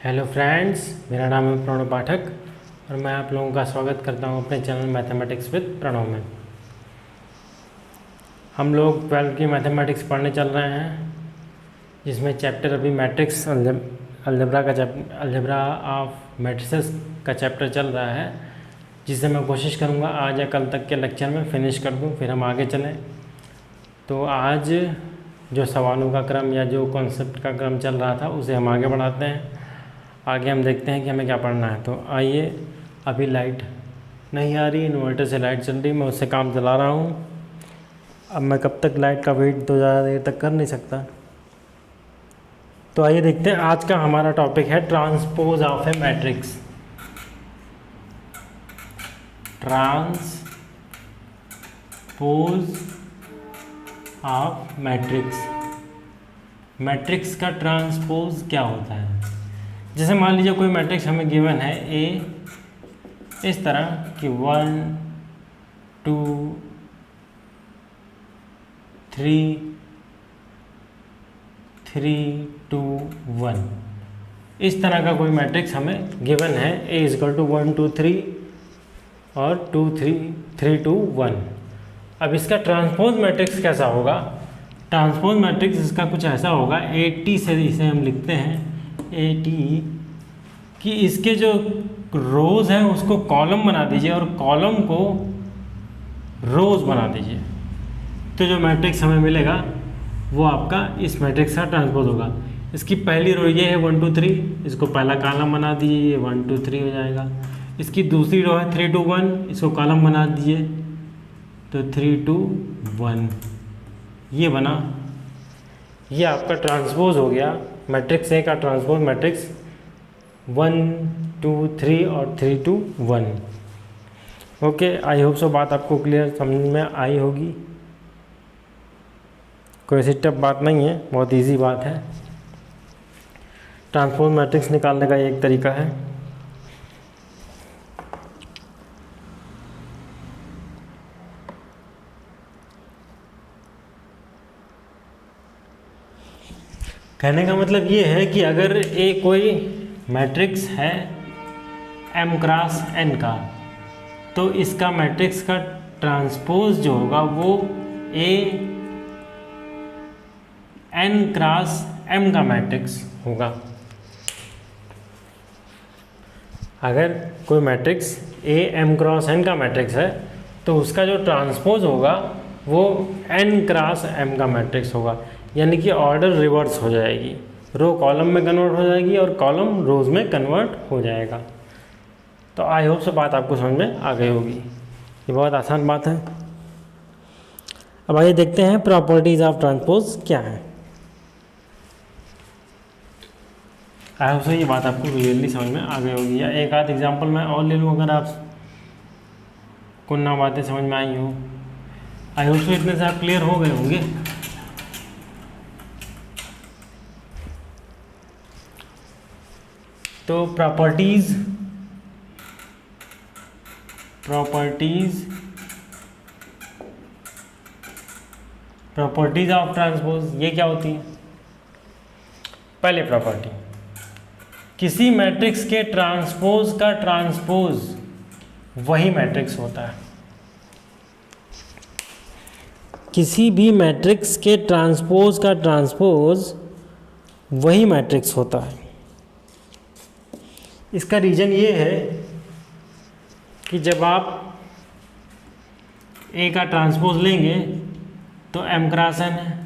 Hello friends, मेरा नाम है प्रणव पाठक और मैं आप लोगों का स्वागत करता हूं अपने चैनल मैथमेटिक्स विद प्रणव में। हम लोग 12वीं की मैथमेटिक्स पढ़ने चल रहे हैं, जिसमें चैप्टर अभी मैट्रिक्स अलजेब्रा ऑफ मैट्रिसेस का चैप्टर चल रहा है, जिसे मैं कोशिश करूंगा आज या कल तक के लेक्चर में फिनिश कर दूं, फिर हम आगे चलें। तो आज जो सवालों का क्रम या जो कॉन्सेप्ट का क्रम चल रहा था उसे हम आगे बढ़ाते हैं। आगे हम देखते हैं कि हमें क्या पढ़ना है। तो आइए, अभी लाइट नहीं आ रही, इन्वर्टर से लाइट चल रही, मैं उससे काम चला रहा हूँ। अब मैं कब तक लाइट का वेट तो ज़्यादा देर तक कर नहीं सकता। तो आइए देखते हैं, आज का हमारा टॉपिक है transpose of A matrix. Transpose of matrix. Matrix का ट्रांसपोज क्या होता है? जैसे मान लीजिए कोई मैट्रिक्स हमें गिवन है ए, इस तरह कि 1 2 3 3 2 1, इस तरह का कोई मैट्रिक्स हमें गिवन है। ए इजकल टू 1 2 3 और 2 3 3 2 1। अब इसका ट्रांसपोज मैट्रिक्स कैसा होगा? ट्रांसपोज मैट्रिक्स इसका कुछ ऐसा होगा, AT से इसे हम लिखते हैं AT, कि इसके जो रोज़ हैं उसको कॉलम बना दीजिए और कॉलम को रोज़ बना दीजिए, तो जो मैट्रिक्स हमें मिलेगा वो आपका इस मैट्रिक्स का ट्रांसपोज होगा। इसकी पहली रो ये है 1 2 3, इसको पहला कॉलम बना दीजिए, ये 1 2 3 हो जाएगा। इसकी दूसरी रो है 3 2 1, इसको कॉलम बना दीजिए तो 3 2 1, ये बना। ये आपका ट्रांसपोज हो गया मैट्रिक्स ए का ट्रांसपोज मैट्रिक्स 1 2 3 और 3 2 1। ओके, आई होप सो बात आपको क्लियर समझ में आई होगी। कोई ऐसी टफ बात नहीं है, बहुत इजी बात है। ट्रांसपोज मैट्रिक्स निकालने का एक तरीका है। कहने का मतलब ये है कि अगर ए कोई मैट्रिक्स है m क्रॉस n का, तो इसका मैट्रिक्स का ट्रांसपोज जो होगा वो ए n क्रॉस m का मैट्रिक्स होगा। अगर कोई matrix A m cross n का मैट्रिक्स है तो उसका जो ट्रांसपोज होगा वो n क्रॉस m का मैट्रिक्स होगा, यानी कि ऑर्डर रिवर्स हो जाएगी। रो कॉलम में कन्वर्ट हो जाएगी और कॉलम रोज में कन्वर्ट हो जाएगा। तो आई होप से बात आपको समझ में आ गई होगी। ये बहुत आसान बात है। अब आइए देखते हैं प्रॉपर्टीज ऑफ ट्रांसपोज क्या है। आई होप से ये बात आपको क्लियरली समझ में आ गई होगी, या एक आध एग्जांपल मैं और ले लूँ अगर आप को ना बातें समझ में आई हो। आई होप से इतने से आप क्लियर हो गए होंगे। तो प्रॉपर्टीज ऑफ ट्रांसपोज ये क्या होती है? पहले प्रॉपर्टी, किसी मैट्रिक्स के ट्रांसपोज का ट्रांसपोज वही मैट्रिक्स होता है। किसी भी मैट्रिक्स के ट्रांसपोज का ट्रांसपोज वही मैट्रिक्स होता है। इसका रीज़न ये है कि जब आप ए का ट्रांसपोज लेंगे तो m क्रॉस n है,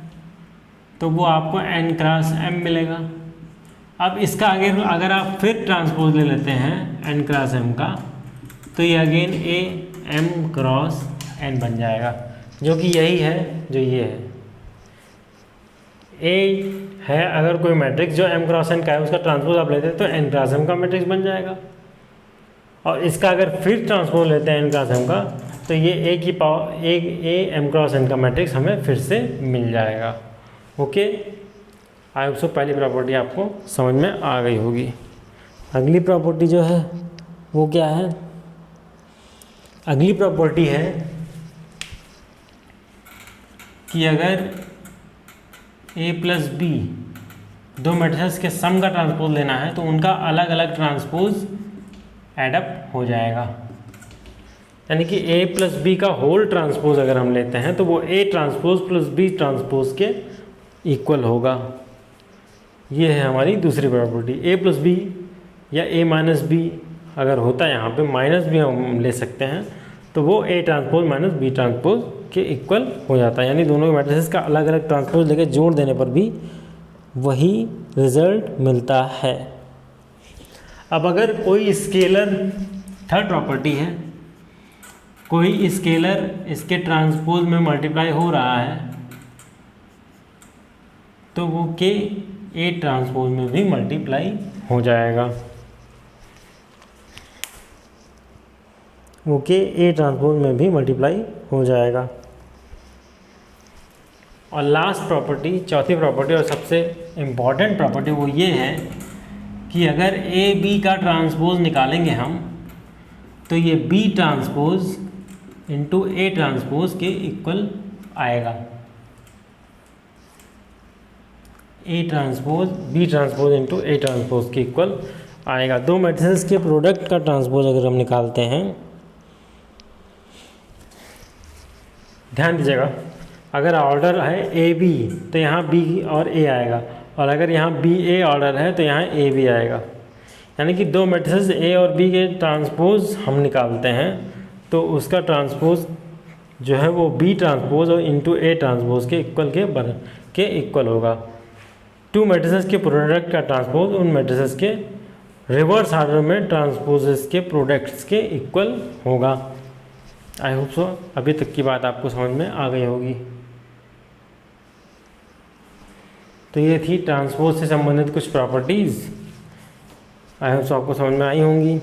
तो वो आपको n क्रॉस m मिलेगा। अब इसका अगर आप फिर ट्रांसपोज ले लेते हैं n क्रॉस m का, तो ये again a m cross n बन जाएगा, जो कि यही है जो ये है। a है अगर कोई मैट्रिक्स जो m क्रॉस n का है, उसका ट्रांसपोज आप लेते हैं तो n क्रॉस m का मैट्रिक्स बन जाएगा। और इसका अगर फिर ट्रांसपोज लेते हैं n क्रॉस m का, तो ये a की power a m cross n का मैट्रिक्स हमें फिर से मिल जाएगा। ओके, आई होप सो पहली प्रॉपर्टी आपको समझ में आ गई होगी। अगली प्रॉपर्टी जो है वो क्या है? अगली प्रॉपर्टी है कि अगर a प्लस बी दो मैट्रिसेस के सम का ट्रांसपोज लेना है तो उनका अलग अलग ट्रांसपोज एडअप हो जाएगा। यानी कि ए प्लस बी का होल ट्रांसपोज अगर हम लेते हैं तो वो A transpose plus B transpose के इक्वल होगा। ये है हमारी दूसरी प्रॉपर्टी। ए प्लस बी या ए माइनस बी अगर होता है, यहाँ पे माइनस भी हम ले सकते हैं, तो वो A transpose minus B transpose के इक्वल हो जाता है। यानी दोनों मैट्रिसेस का अलग अलग ट्रांसपोज लेके जोड़ देने पर भी वही रिजल्ट मिलता है। अब अगर कोई स्केलर, थर्ड प्रॉपर्टी है, कोई स्केलर इसके ट्रांसपोज में मल्टीप्लाई हो रहा है तो वो के ए ट्रांसपोज में भी मल्टीप्लाई हो जाएगा। वो के ए ट्रांसपोज में भी मल्टीप्लाई हो जाएगा। और लास्ट प्रॉपर्टी, चौथी प्रॉपर्टी और सबसे इम्पॉर्टेंट प्रॉपर्टी वो ये है कि अगर ए बी का ट्रांसपोज निकालेंगे हम तो ये B transpose into A transpose के इक्वल आएगा। A transpose B transpose into A transpose के इक्वल आएगा। दो मैट्रिसेस के प्रोडक्ट का ट्रांसपोज अगर हम निकालते हैं, ध्यान दीजिएगा, अगर ऑर्डर है ए बी तो यहाँ बी और ए आएगा, और अगर यहाँ बी ए ऑर्डर है तो यहाँ ए बी आएगा। यानी कि दो मैट्रिसेस ए और बी के ट्रांसपोज हम निकालते हैं तो उसका ट्रांसपोज जो है वो बी ट्रांसपोज और इंटू ए ट्रांसपोज के इक्वल होगा। टू मैट्रिसेस के प्रोडक्ट का ट्रांसपोज उन मैट्रिसेस के रिवर्स ऑर्डर में ट्रांसपोजेस के प्रोडक्ट्स के इक्वल होगा। आई होप सो अभी तक की बात आपको समझ में आ गई होगी। तो ये थी ट्रांसपोज से संबंधित कुछ प्रॉपर्टीज़। आई होप सो आपको समझ में आई होंगी।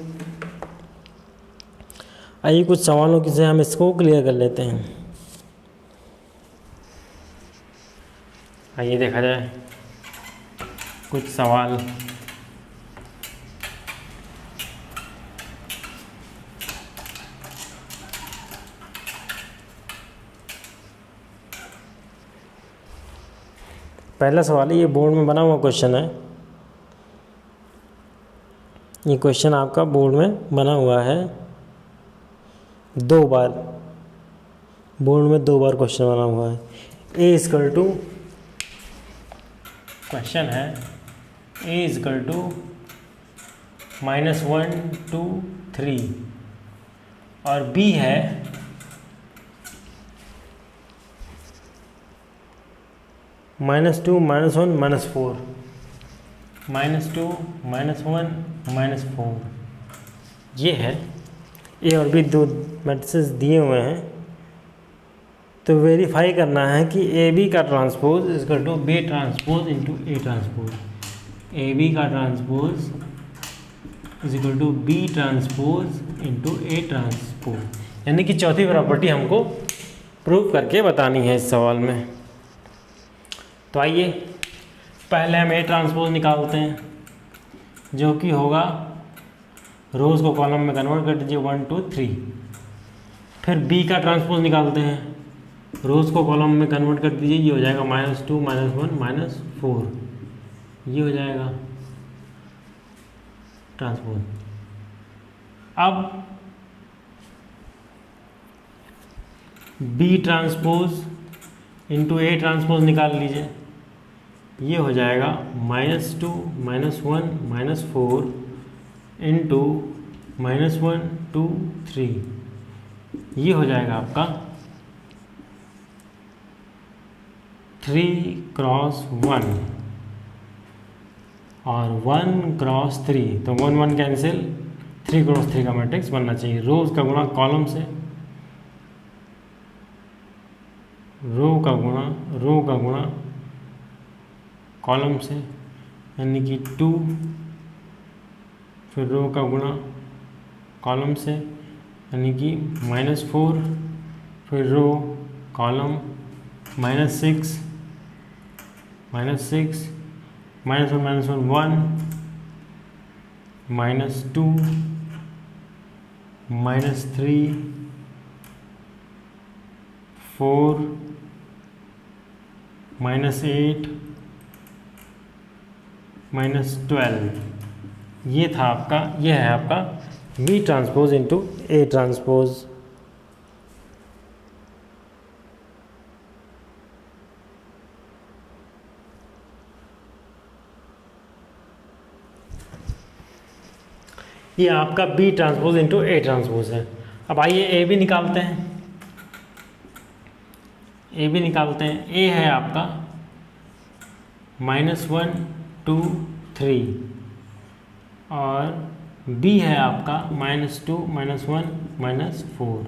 आइए कुछ सवालों से हम इसको क्लियर कर लेते हैं। आइए देखा जाए कुछ सवाल। पहला सवाल है, ये बोर्ड में बना हुआ क्वेश्चन है। ये क्वेश्चन आपका बोर्ड में बना हुआ है, दो बार बोर्ड में दो बार क्वेश्चन बना हुआ है। ए इजकल टू, क्वेश्चन है ए इजकल टू -1 2 3 और बी है -2 -1 -4, -2 -1 -4। ये है ए और बी, दो मैट्रिसेस दिए हुए हैं। तो वेरीफाई करना है कि ए बी का transpose equal to B transpose into A transpose. A B का transpose equal to B transpose into A transpose. यानी कि चौथी प्रॉपर्टी हमको प्रूव करके बतानी है इस सवाल में। तो आइए पहले हम ए ट्रांसपोज निकालते हैं, जो कि होगा, रोज़ को कॉलम में कन्वर्ट कर दीजिए 1 2 3। फिर बी का ट्रांसपोज निकालते हैं, रोज़ को कॉलम में कन्वर्ट कर दीजिए, ये हो जाएगा -2 -1 -4। ये हो जाएगा ट्रांसपोज। अब B transpose into A transpose निकाल लीजिए, ये हो जाएगा -2 -1 -4 इंटू -1 2 3। ये हो जाएगा आपका 3 क्रॉस 1 और 1 क्रॉस 3। तो 1 1 कैंसिल, 3 क्रॉस 3 का मैट्रिक्स बनना चाहिए। रोज का गुणा कॉलम से, रो का गुणा कॉलम से, यानी कि 2, फिर रो का गुणा कॉलम से यानी कि -4, फिर रो कॉलम -6 -1 -1 -1 -2 -3 4 -8 -12, ये था आपका, ये है आपका B transpose into A transpose. ये आपका B transpose into A transpose है। अब आइए ए भी निकालते हैं, ए भी निकालते हैं। ए है आपका -1 2 3 और बी है आपका -2 -1 -4।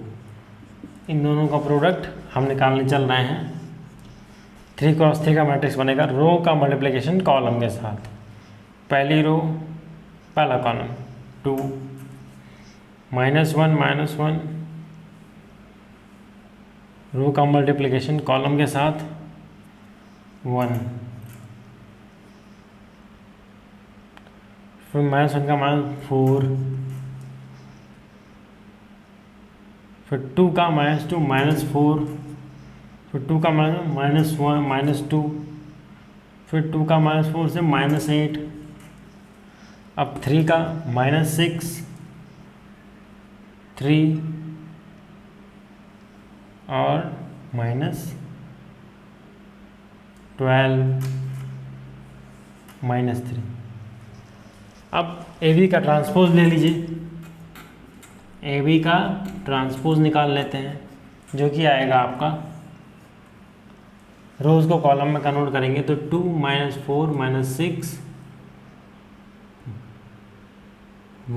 इन दोनों का प्रोडक्ट हम निकालने चल रहे हैं। 3 क्रॉस 3 का मैट्रिक्स बनेगा रो का मल्टीप्लिकेशन कॉलम के साथ। पहली रो पहला कॉलम 2 -1 रो का मल्टीप्लिकेशन कॉलम के साथ 1, फिर -1 का -4, फिर 2 का -2 -4, फिर 2 का -1 -2, फिर 2 का -4 से -8। अब 3 का -6 3 और -12 -3। अब ए बी का ट्रांसपोज ले लीजिए, ए बी का ट्रांसपोज निकाल लेते हैं, जो कि आएगा आपका, रोज़ को कॉलम में कन्वर्ट करेंगे तो 2 -4 -6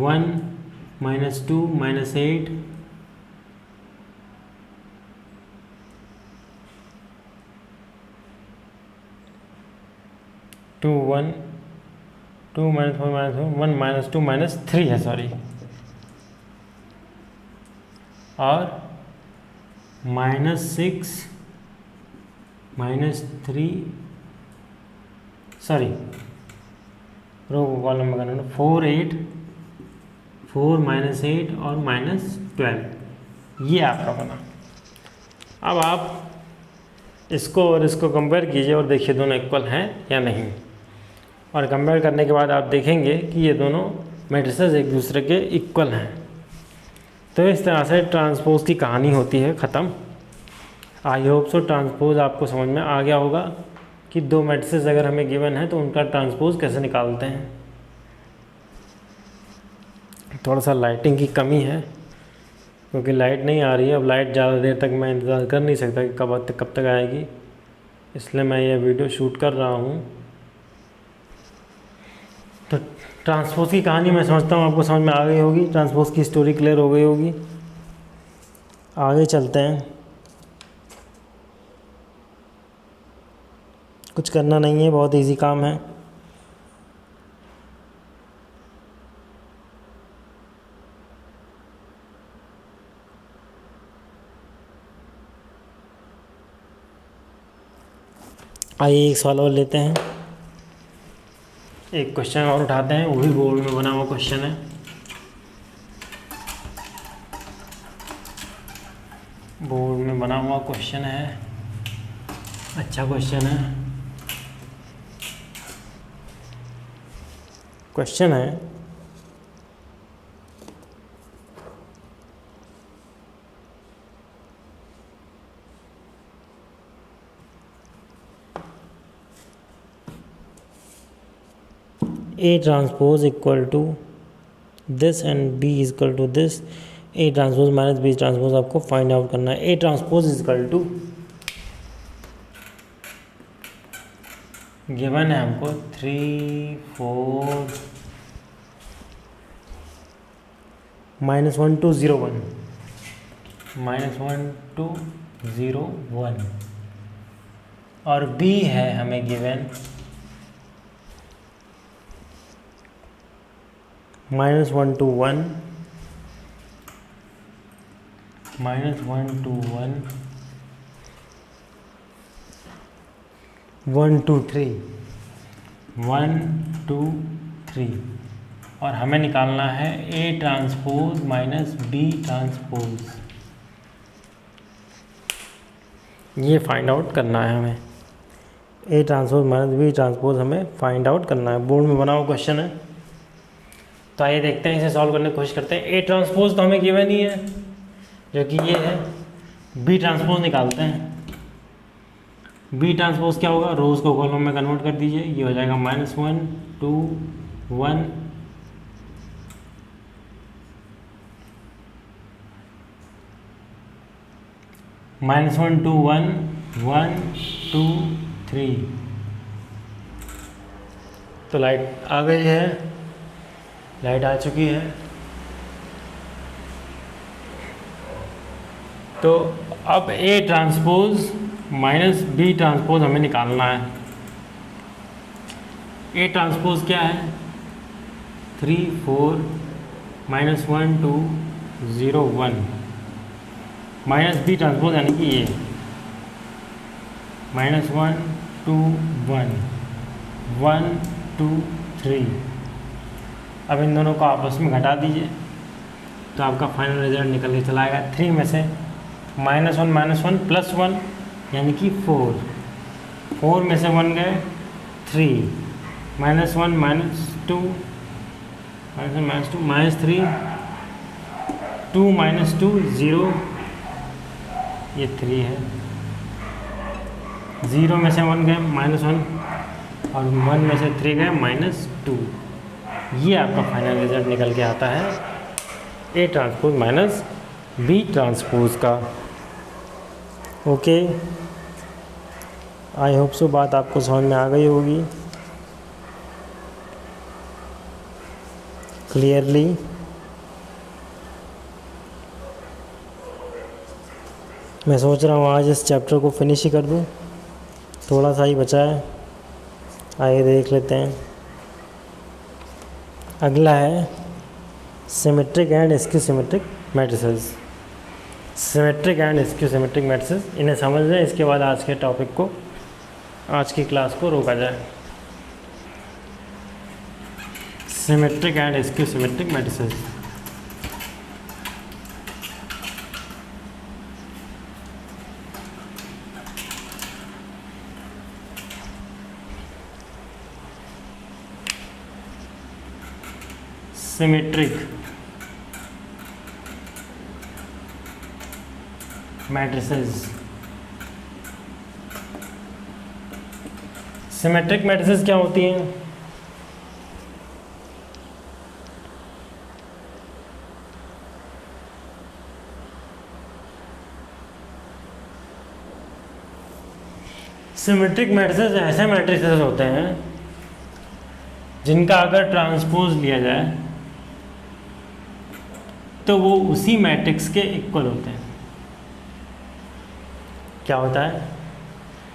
1 -2 -8 2 1 2 -4 -1 -2 -3 है, सॉरी, और -6 -3, सॉरी, रो को कॉलम में करना 4 8 4 -8 और -12, ये आपका बना। अब आप इसको और इसको कंपेयर कीजिए और देखिए दोनों इक्वल हैं या नहीं। और कंपेयर करने के बाद आप देखेंगे कि ये दोनों मैट्रिसेस एक दूसरे के इक्वल हैं। तो इस तरह से ट्रांसपोज की कहानी होती है ख़त्म। आई होप सो ट्रांसपोज आपको समझ में आ गया होगा कि दो मैट्रिसेस अगर हमें गिवन है तो उनका ट्रांसपोज कैसे निकालते हैं। थोड़ा सा लाइटिंग की कमी है क्योंकि लाइट नहीं आ रही है। अब लाइट ज़्यादा देर तक मैं इंतज़ार कर नहीं सकता कि कब तक आएगी, इसलिए मैं ये वीडियो शूट कर रहा हूँ। तो ट्रांसपोज की कहानी मैं समझता हूँ आपको समझ में आ गई होगी, ट्रांसपोज की स्टोरी क्लियर हो गई होगी। आगे चलते हैं, कुछ करना नहीं है, बहुत इजी काम है। आइए एक सवाल और लेते हैं, एक क्वेश्चन और उठाते हैं, वो भी बोर्ड में बना हुआ क्वेश्चन है। बोर्ड में बना हुआ क्वेश्चन है, अच्छा क्वेश्चन है। क्वेश्चन है A transpose equal to this and B is equal to this. A transpose minus B transpose आपको फाइंड आउट करना है। A transpose is equal to, given है हमको 3 4 -1 2 0 1 -1 2 0 1 और B है हमें गिवन -1 2 1 -1 2 1 1 2 3 1 2 3 और हमें निकालना है A transpose minus B transpose, ये फाइंड आउट करना है हमें। A transpose minus B transpose हमें फाइंड आउट करना है। बोर्ड में बना हुआ क्वेश्चन है, तो आइए देखते हैं, इसे सॉल्व करने की कोशिश करते हैं। ए ट्रांसपोज तो हमें गिवन ही है, जो कि ये है। बी ट्रांसपोज निकालते हैं। बी ट्रांसपोज क्या होगा, रोज को कॉलम में कन्वर्ट कर दीजिए, ये हो जाएगा -1 2 1 -1 2 1 1 2 3। तो लाइट आ गई है, लाइट आ चुकी है। तो अब A transpose minus B transpose हमें निकालना है। ए ट्रांसपोज क्या है, 3 4 -1 2 0 1 माइनस बी ट्रांसपोज यानी कि ये -1 2 1 1 2 3। अब इन दोनों को आपस में घटा दीजिए, तो आपका फाइनल रिजल्ट निकल के चला आएगा। 3 में से -1 प्लस 1 यानी कि 4, 4 में से 1 गए 3, -1 -2 -1 -2 -3 2 -2 0, ये 3 है। 0 में से 1 गए -1 और 1 में से 3 गए -2। ये आपका फाइनल रिजल्ट निकल के आता है A transpose minus B transpose का। ओके, आई होप सो बात आपको समझ में आ गई होगी क्लियरली। मैं सोच रहा हूँ आज इस चैप्टर को फिनिश ही कर दूँ, थोड़ा सा ही बचा है। आइए देख लेते हैं। अगला है symmetric and skew symmetric matrices. Symmetric and skew symmetric matrices, इन्हें समझ लें, इसके बाद आज के टॉपिक को, आज की क्लास को रोका जाए। Symmetric and skew symmetric matrices. Symmetric matrices. Symmetric matrices क्या होती हैं? सिमेट्रिक मैट्रिसेस ऐसे मैट्रिसेस होते हैं जिनका अगर ट्रांसपोज लिया जाए तो वो उसी मैट्रिक्स के इक्वल होते हैं। क्या होता है?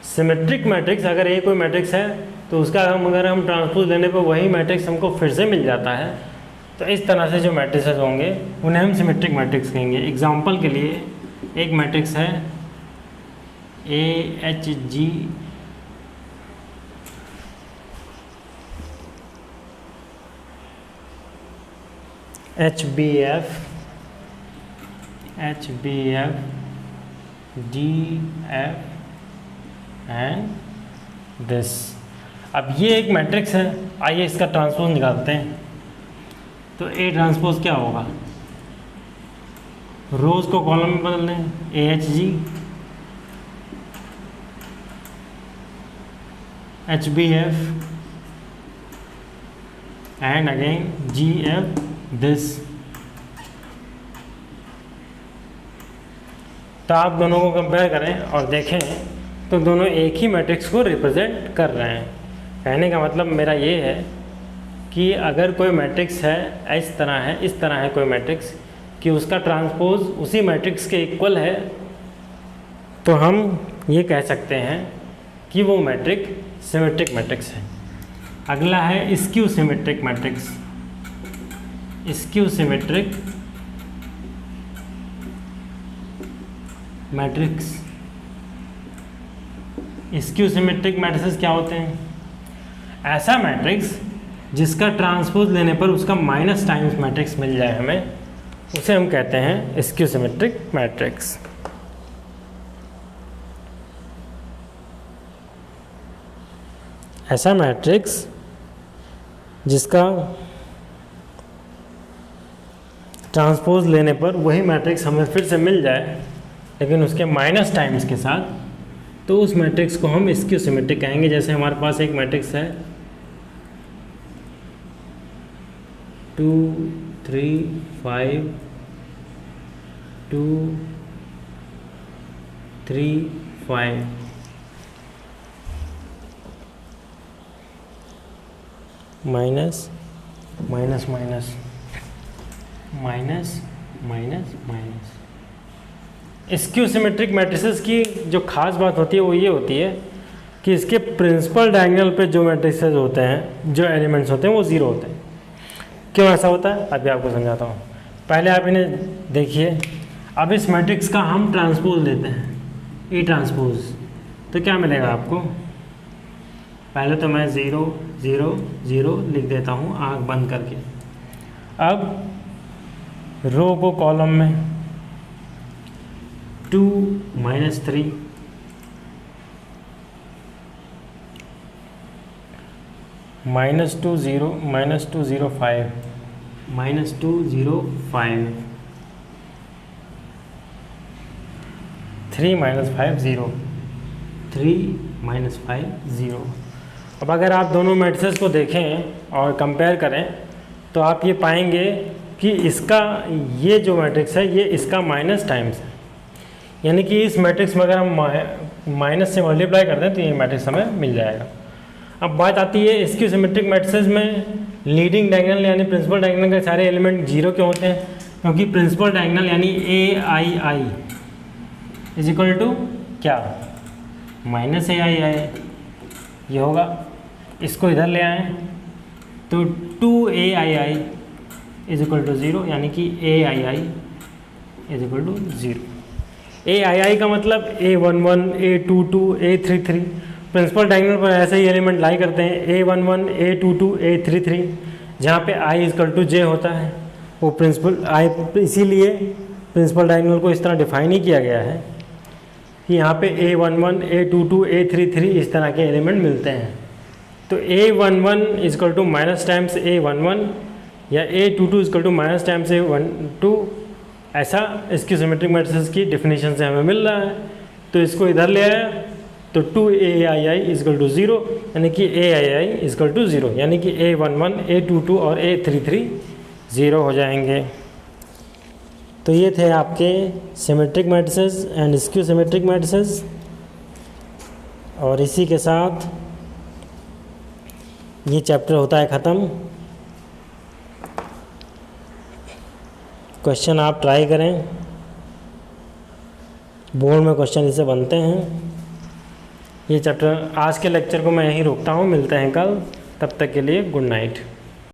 सिमेट्रिक मैट्रिक्स, अगर ये कोई मैट्रिक्स है तो उसका अगर हम ट्रांसपोज लेने पर वही मैट्रिक्स हमको फिर से मिल जाता है, तो इस तरह से जो मैट्रिसेस होंगे उन्हें हम सिमेट्रिक मैट्रिक्स कहेंगे। एग्जांपल के लिए एक मैट्रिक्स है AHG HBF DF and this. अब ये एक मैट्रिक्स है, आइए इसका ट्रांसपोज निकालते हैं। तो ए ट्रांसपोज क्या होगा? रोज को कॉलम में बदल दें, AHG HBF and again GF this. तो आप दोनों को कंपेयर करें और देखें तो दोनों एक ही मैट्रिक्स को रिप्रेजेंट कर रहे हैं। कहने का मतलब मेरा ये है कि अगर कोई मैट्रिक्स है इस तरह है कोई मैट्रिक्स कि उसका ट्रांसपोज उसी मैट्रिक्स के इक्वल है, तो हम ये कह सकते हैं कि वो मैट्रिक्स सिमेट्रिक मैट्रिक्स है। अगला है skew symmetric matrix. Skew symmetric matrix. Skew symmetric matrices क्या होते हैं? ऐसा मैट्रिक्स जिसका ट्रांसपोज लेने पर उसका माइनस टाइम्स मैट्रिक्स मिल जाए हमें, उसे हम कहते हैं स्क्यू सिमेट्रिक मैट्रिक्स। ऐसा मैट्रिक्स जिसका ट्रांसपोज लेने पर वही मैट्रिक्स हमें फिर से मिल जाए लेकिन उसके माइनस टाइम्स के साथ, तो उस मैट्रिक्स को हम स्क्यू सिमेट्रिक कहेंगे। जैसे हमारे पास एक मैट्रिक्स है 2 3 5 2 3 5, minus minus minus minus minus minus. Skew symmetric matrices की जो खास बात होती है वो ये होती है कि इसके प्रिंसिपल डायगोनल पे जो मैट्रिसेस होते हैं, जो एलिमेंट्स होते हैं वो ज़ीरो होते हैं। क्यों ऐसा होता है अभी आपको समझाता हूँ। पहले आप इन्हें देखिए। अब इस मैट्रिक्स का हम ट्रांसपोज लेते हैं, ई ट्रांसपोज, तो क्या मिलेगा आपको? पहले तो मैं 0 0 0 लिख देता हूँ आँख बंद करके। अब रो को कॉलम में 2 -3 -2 0 -2 0 5 -2 0 5 3 -5 0 3 -5 0। अब अगर आप दोनों मैट्रिसेस को देखें और कंपेयर करें तो आप ये पाएंगे कि इसका ये जो मैट्रिक्स है ये इसका माइनस टाइम्स है, यानी कि इस मैट्रिक्स में अगर हम माइनस से मल्टीप्लाई करते हैं तो ये मैट्रिक्स हमें मिल जाएगा। अब बात आती है स्क्यू सिमेट्रिक मैट्रिसेस में लीडिंग डायगोनल यानी प्रिंसिपल डायगोनल के सारे एलिमेंट जीरो क्यों होते हैं? क्योंकि प्रिंसिपल डायगोनल यानी AII इज इक्वल टू क्या? माइनस AII ये होगा। इसको इधर ले आएँ तो 2AII इज इक्वल टू 0, यानी कि AII is equal to 0। AII का मतलब A11 A22 A33 principal diagonal पर ऐसे ही एलिमेंट लाई करते हैं A11 A22 A33, जहाँ पे I इक्वल टू J होता है। वो प्रिंसिपल I इसीलिए प्रिंसिपल डायगोनल को इस तरह डिफाइन ही किया गया है कि यहाँ पे A11 A22 A33 इस तरह के एलिमेंट मिलते हैं। तो A11 equal to minus times A11 या A22 equal to minus times A12, ऐसा इसकी सिमेट्रिक मैट्रिसेस की डेफिनेशन से हमें मिल रहा है। तो इसको इधर ले आया तो 2AII इक्वल टू 0, यानी कि AII इक्वल टू 0, यानी कि A11 A22 और A33 0 हो जाएंगे। तो ये थे आपके symmetric matrices and skew symmetric matrices. और इसी के साथ ये चैप्टर होता है ख़त्म। क्वेश्चन आप ट्राई करें, बोर्ड में क्वेश्चन इसे बनते हैं। ये चैप्टर आज के लेक्चर को मैं यहीं रोकता हूँ, मिलते हैं कल, तब तक के लिए गुड नाइट।